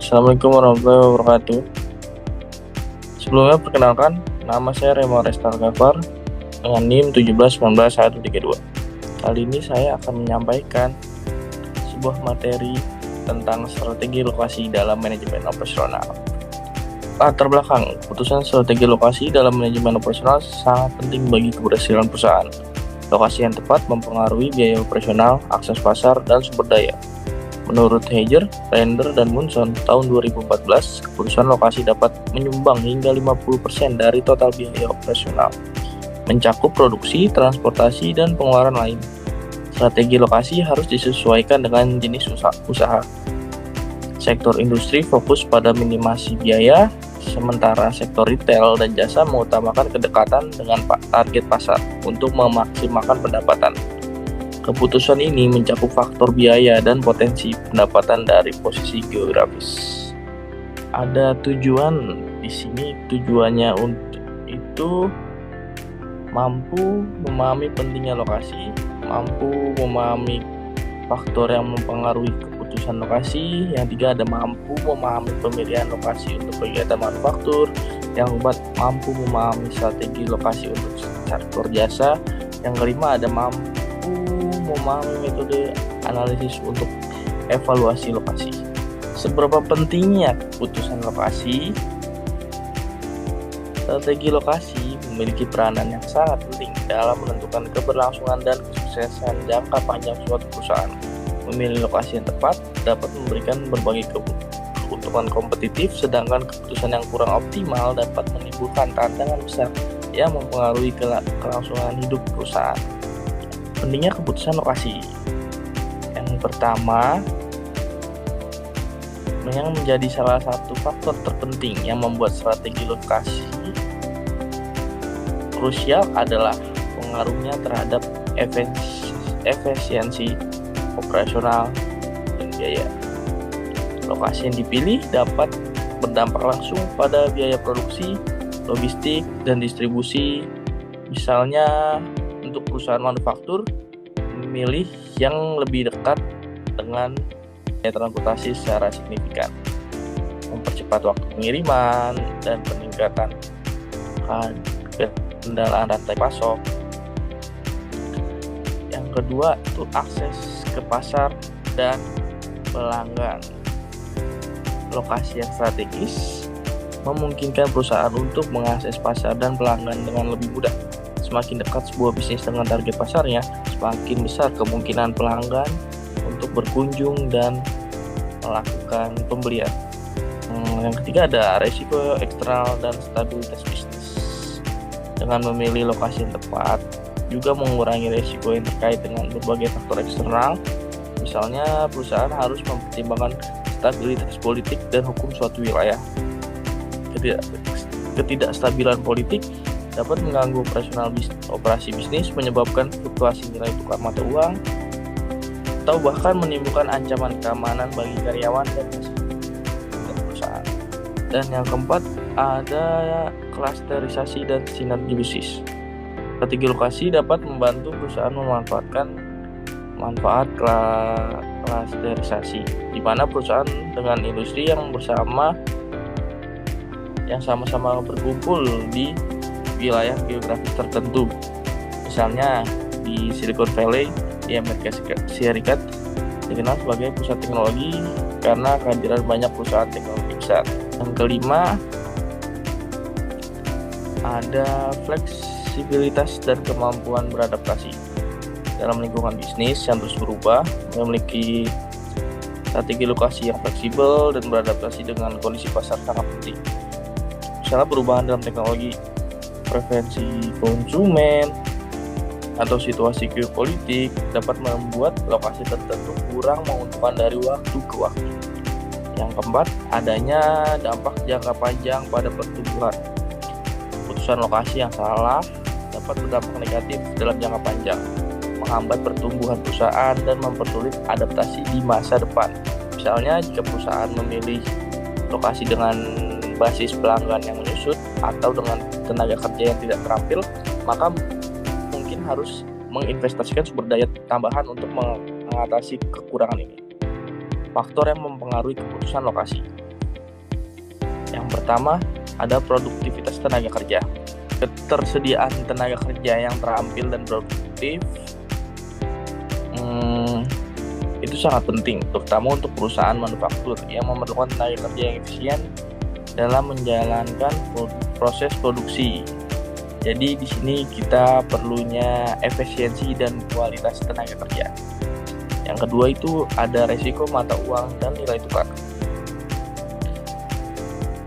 Assalamualaikum warahmatullahi wabarakatuh. Sebelumnya perkenalkan, nama saya Remo Restar Gafar dengan NIM 1719132. Kali ini saya akan menyampaikan sebuah materi tentang strategi lokasi dalam manajemen operasional. Latar belakang, keputusan strategi lokasi dalam manajemen operasional sangat penting bagi keberhasilan perusahaan. Lokasi yang tepat mempengaruhi biaya operasional, akses pasar, dan sumber daya. Menurut Heijer, Render, dan Munson, tahun 2014, keputusan lokasi dapat menyumbang hingga 50% dari total biaya operasional, mencakup produksi, transportasi, dan pengeluaran lain. Strategi lokasi harus disesuaikan dengan jenis usaha. Sektor industri fokus pada minimasi biaya, sementara sektor retail dan jasa mengutamakan kedekatan dengan target pasar untuk memaksimalkan pendapatan. Keputusan ini mencakup faktor biaya dan potensi pendapatan dari posisi geografis. Ada tujuan di sini, tujuannya untuk itu mampu memahami pentingnya lokasi, mampu memahami faktor yang mempengaruhi keputusan lokasi. Yang tiga, ada mampu memahami pemilihan lokasi untuk kegiatan manufaktur. Yang keempat, mampu memahami strategi lokasi untuk sektor jasa. Yang kelima, ada mampu memahami metode analisis untuk evaluasi lokasi. Seberapa pentingnya keputusan lokasi? Strategi lokasi memiliki peranan yang sangat penting dalam menentukan keberlangsungan dan kesuksesan jangka panjang suatu perusahaan. Memilih lokasi yang tepat dapat memberikan berbagai keuntungan kompetitif, sedangkan keputusan yang kurang optimal dapat menimbulkan tantangan besar yang mempengaruhi kelangsungan hidup perusahaan. Pentingnya keputusan lokasi. Yang pertama, yang menjadi salah satu faktor terpenting yang membuat strategi lokasi krusial adalah pengaruhnya terhadap efisiensi operasional dan biaya. Lokasi yang dipilih dapat berdampak langsung pada biaya produksi, logistik, dan distribusi. Misalnya, untuk perusahaan manufaktur, memilih yang lebih dekat dengan transportasi secara signifikan, mempercepat waktu pengiriman, dan peningkatan kendaraan rantai pasok. Yang kedua itu akses ke pasar dan pelanggan. Lokasi yang strategis memungkinkan perusahaan untuk mengakses pasar dan pelanggan dengan lebih mudah. Semakin dekat sebuah bisnis dengan target pasarnya, semakin besar kemungkinan pelanggan untuk berkunjung dan melakukan pembelian. Yang ketiga, ada risiko eksternal dan stabilitas bisnis. Dengan memilih lokasi yang tepat, juga mengurangi risiko yang terkait dengan berbagai faktor eksternal. Misalnya, perusahaan harus mempertimbangkan stabilitas politik dan hukum suatu wilayah. Ketidakstabilan politik dapat mengganggu operasi bisnis, menyebabkan fluktuasi nilai tukar mata uang, atau bahkan menimbulkan ancaman keamanan bagi karyawan dan perusahaan. Dan yang keempat, ada klasterisasi dan sinergi bisnis. Strategi lokasi dapat membantu perusahaan memanfaatkan manfaat klasterisasi, di mana perusahaan dengan industri yang sama-sama berkumpul di wilayah geografis tertentu. Misalnya di Silicon Valley di Amerika Serikat dikenal sebagai pusat teknologi karena kehadiran banyak perusahaan teknologi besar. Yang kelima, ada fleksibilitas dan kemampuan beradaptasi dalam lingkungan bisnis yang terus berubah. Memiliki strategi lokasi yang fleksibel dan beradaptasi dengan kondisi pasar sangat penting. Misalnya perubahan dalam teknologi, preferensi konsumen, atau situasi geopolitik dapat membuat lokasi tertentu kurang menguntungkan dari waktu ke waktu. Yang keempat, adanya dampak jangka panjang pada pertumbuhan. Keputusan lokasi yang salah dapat berdampak negatif dalam jangka panjang, menghambat pertumbuhan perusahaan dan mempersulit adaptasi di masa depan. Misalnya, jika perusahaan memilih lokasi dengan basis pelanggan yang menyusut atau dengan tenaga kerja yang tidak terampil, maka mungkin harus menginvestasikan sumber daya tambahan untuk mengatasi kekurangan ini. Faktor yang mempengaruhi keputusan lokasi. pertama ada produktivitas tenaga kerja. Ketersediaan tenaga kerja yang terampil dan produktif itu sangat penting, terutama untuk perusahaan manufaktur yang memerlukan tenaga kerja yang efisien dalam menjalankan proses produksi. Jadi di sini kita perlunya efisiensi dan kualitas tenaga kerja. Yang kedua itu ada resiko mata uang dan nilai tukar.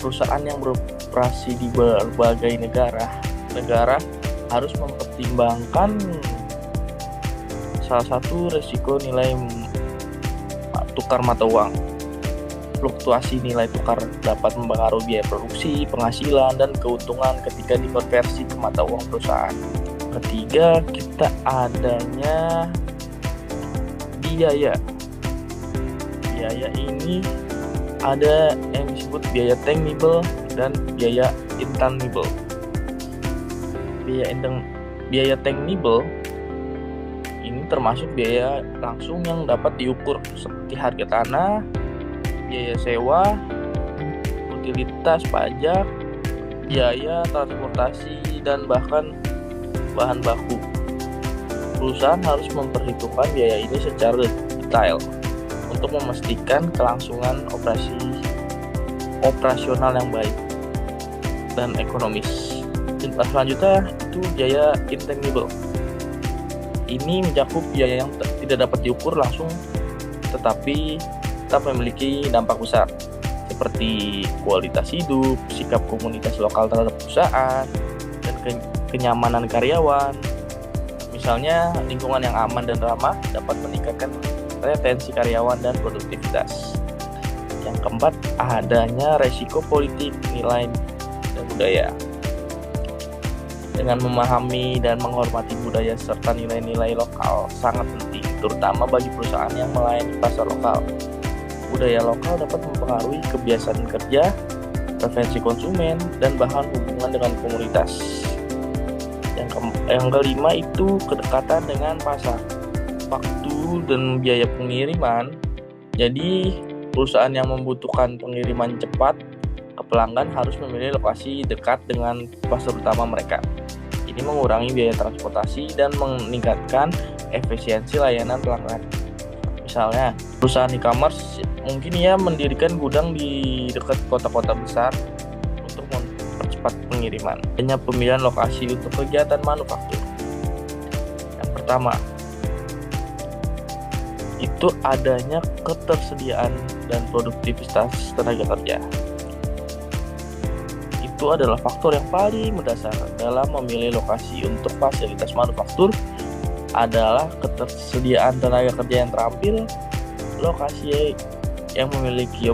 Perusahaan yang beroperasi di berbagai negara harus mempertimbangkan salah satu resiko nilai tukar mata uang. Fluktuasi nilai tukar dapat mempengaruhi biaya produksi, penghasilan, dan keuntungan ketika dikonversi ke mata uang perusahaan. Ketiga, kita adanya biaya. Biaya ini ada yang disebut biaya tangible dan biaya intangible. Biaya tangible ini termasuk biaya langsung yang dapat diukur seperti harga tanah, biaya sewa, utilitas pajak, biaya transportasi, dan bahkan bahan baku. Perusahaan harus memperhitungkan biaya ini secara detail untuk memastikan kelangsungan operasional yang baik dan ekonomis. Selanjutnya itu biaya intangible. Ini mencakup biaya yang tidak dapat diukur langsung tetapi tetap memiliki dampak besar, seperti kualitas hidup, sikap komunitas lokal terhadap perusahaan, dan kenyamanan karyawan. Misalnya, lingkungan yang aman dan ramah dapat meningkatkan retensi karyawan dan produktivitas. Yang keempat, adanya resiko politik, nilai, dan budaya. Dengan memahami dan menghormati budaya serta nilai-nilai lokal sangat penting, terutama bagi perusahaan yang melayani pasar lokal. Budaya lokal dapat mempengaruhi kebiasaan kerja, preferensi konsumen, dan bahan hubungan dengan komunitas. Yang kelima itu kedekatan dengan pasar, waktu dan biaya pengiriman. Jadi perusahaan yang membutuhkan pengiriman cepat ke pelanggan harus memilih lokasi dekat dengan pasar utama mereka. Ini mengurangi biaya transportasi dan meningkatkan efisiensi layanan pelanggan. Misalnya, perusahaan e-commerce mungkin ia mendirikan gudang di dekat kota-kota besar untuk mempercepat pengiriman. Hanya pemilihan lokasi untuk kegiatan manufaktur. Yang pertama, itu adanya ketersediaan dan produktivitas tenaga kerja. Itu adalah faktor yang paling mendasar dalam memilih lokasi untuk fasilitas manufaktur adalah ketersediaan tenaga kerja yang terampil, lokasi yang memiliki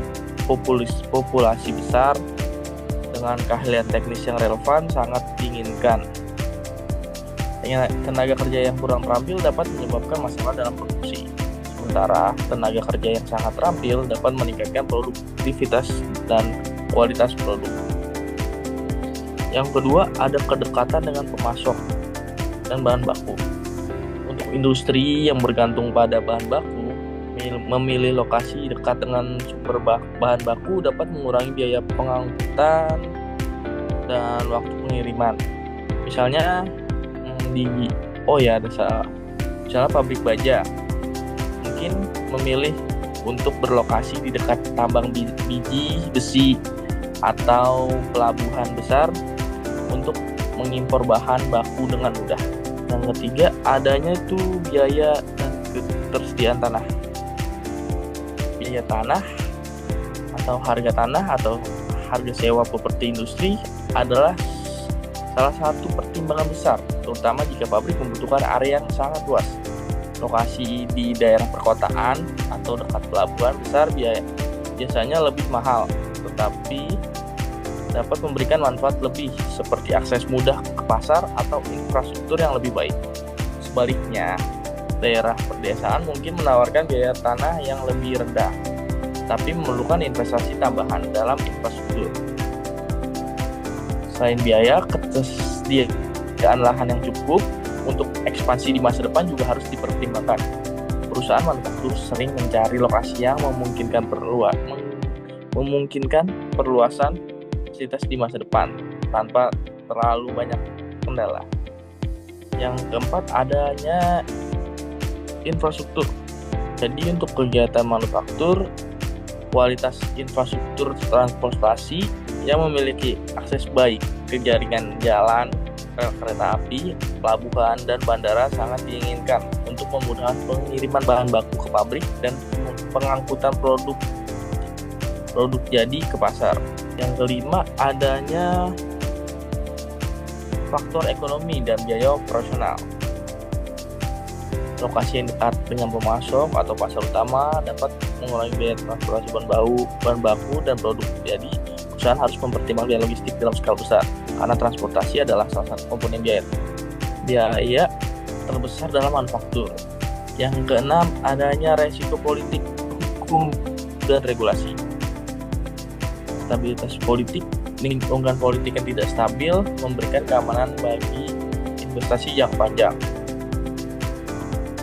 populasi besar dengan keahlian teknis yang relevan sangat diinginkan. Tenaga kerja yang kurang terampil dapat menyebabkan masalah dalam produksi. Sementara tenaga kerja yang sangat terampil dapat meningkatkan produktivitas dan kualitas produk. Yang kedua, ada kedekatan dengan pemasok dan bahan baku. Untuk industri yang bergantung pada bahan baku, memilih lokasi dekat dengan sumber bahan baku dapat mengurangi biaya pengangkutan dan waktu pengiriman. Misalnya misalnya pabrik baja mungkin memilih untuk berlokasi di dekat tambang biji besi atau pelabuhan besar untuk mengimpor bahan baku dengan mudah. Yang ketiga, adanya itu biaya dan ketersediaan tanah. Biaya tanah atau harga tanah atau harga sewa properti industri adalah salah satu pertimbangan besar, terutama jika pabrik membutuhkan area yang sangat luas. Lokasi di daerah perkotaan atau dekat pelabuhan besar biasanya lebih mahal, tetapi dapat memberikan manfaat lebih seperti akses mudah ke pasar atau infrastruktur yang lebih baik. Sebaliknya, daerah perdesaan mungkin menawarkan biaya tanah yang lebih rendah, tapi memerlukan investasi tambahan dalam infrastruktur. Selain biaya, ketersediaan lahan yang cukup untuk ekspansi di masa depan juga harus dipertimbangkan. Perusahaan manufaktur sering mencari lokasi yang memungkinkan perluasan kapasitas di masa depan tanpa terlalu banyak kendala. Yang keempat, adanya infrastruktur. Jadi untuk kegiatan manufaktur, kualitas infrastruktur transportasi yang memiliki akses baik ke jaringan jalan, rel kereta api, pelabuhan, dan bandara sangat diinginkan untuk memudahkan pengiriman bahan baku ke pabrik dan pengangkutan produk jadi ke pasar. Yang kelima, adanya faktor ekonomi dan biaya operasional. Lokasi yang dekat dengan pemasok atau pasar utama dapat mengurangi biaya transportasi bahan baku dan produk. Jadi, perusahaan harus mempertimbangkan biaya logistik dalam skala besar, karena transportasi adalah salah satu komponen biaya terbesar dalam manufaktur. Yang keenam, adanya resiko politik, hukum, dan regulasi. Stabilitas politik, lingkungan politik yang tidak stabil memberikan keamanan bagi investasi jangka panjang.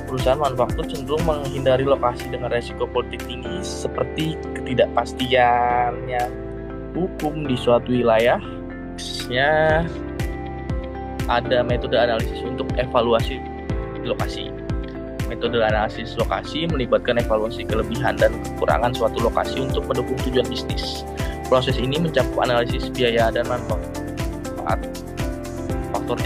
Perusahaan manufaktur cenderung menghindari lokasi dengan resiko politik tinggi seperti ketidakpastiannya hukum di suatu wilayah. Ada metode analisis untuk evaluasi lokasi. Metode analisis lokasi melibatkan evaluasi kelebihan dan kekurangan suatu lokasi untuk mendukung tujuan bisnis. Proses ini mencakup analisis biaya dan manfaat, faktor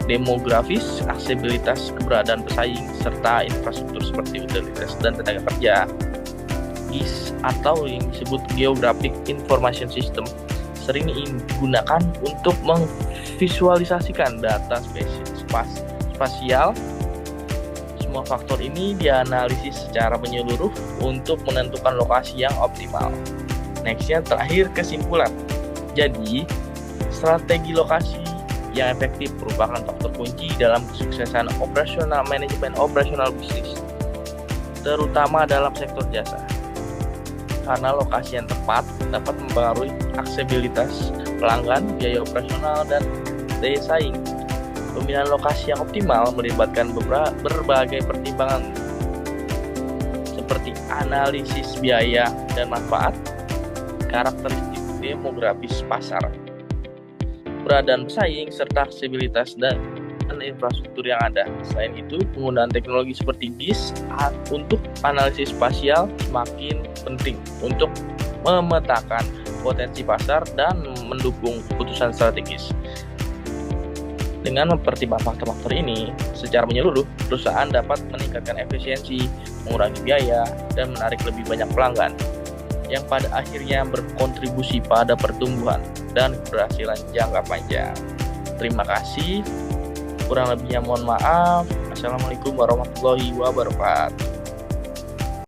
demografis, aksesibilitas, keberadaan pesaing, serta infrastruktur seperti utilitas dan tenaga kerja. GIS atau yang disebut Geographic Information System sering digunakan untuk memvisualisasikan data spasial. Semua faktor ini dianalisis secara menyeluruh untuk menentukan lokasi yang optimal. Nextnya, terakhir, kesimpulan. Jadi, strategi lokasi yang efektif merupakan faktor kunci dalam kesuksesan manajemen operasional bisnis, terutama dalam sektor jasa. Karena lokasi yang tepat dapat mempengaruhi aksesibilitas pelanggan, biaya operasional, dan daya saing. Pemilihan lokasi yang optimal melibatkan berbagai pertimbangan seperti analisis biaya dan manfaat, karakteristik demografis pasar, keberadaan pesaing, serta aksesibilitas dan infrastruktur yang ada. Selain itu, penggunaan teknologi seperti GIS untuk analisis spasial semakin penting untuk memetakan potensi pasar dan mendukung keputusan strategis. Dengan mempertimbangkan faktor-faktor ini secara menyeluruh, perusahaan dapat meningkatkan efisiensi, mengurangi biaya, dan menarik lebih banyak pelanggan, yang pada akhirnya berkontribusi pada pertumbuhan dan keberhasilan jangka panjang. Terima kasih. Kurang lebihnya mohon maaf. Assalamualaikum warahmatullahi wabarakatuh.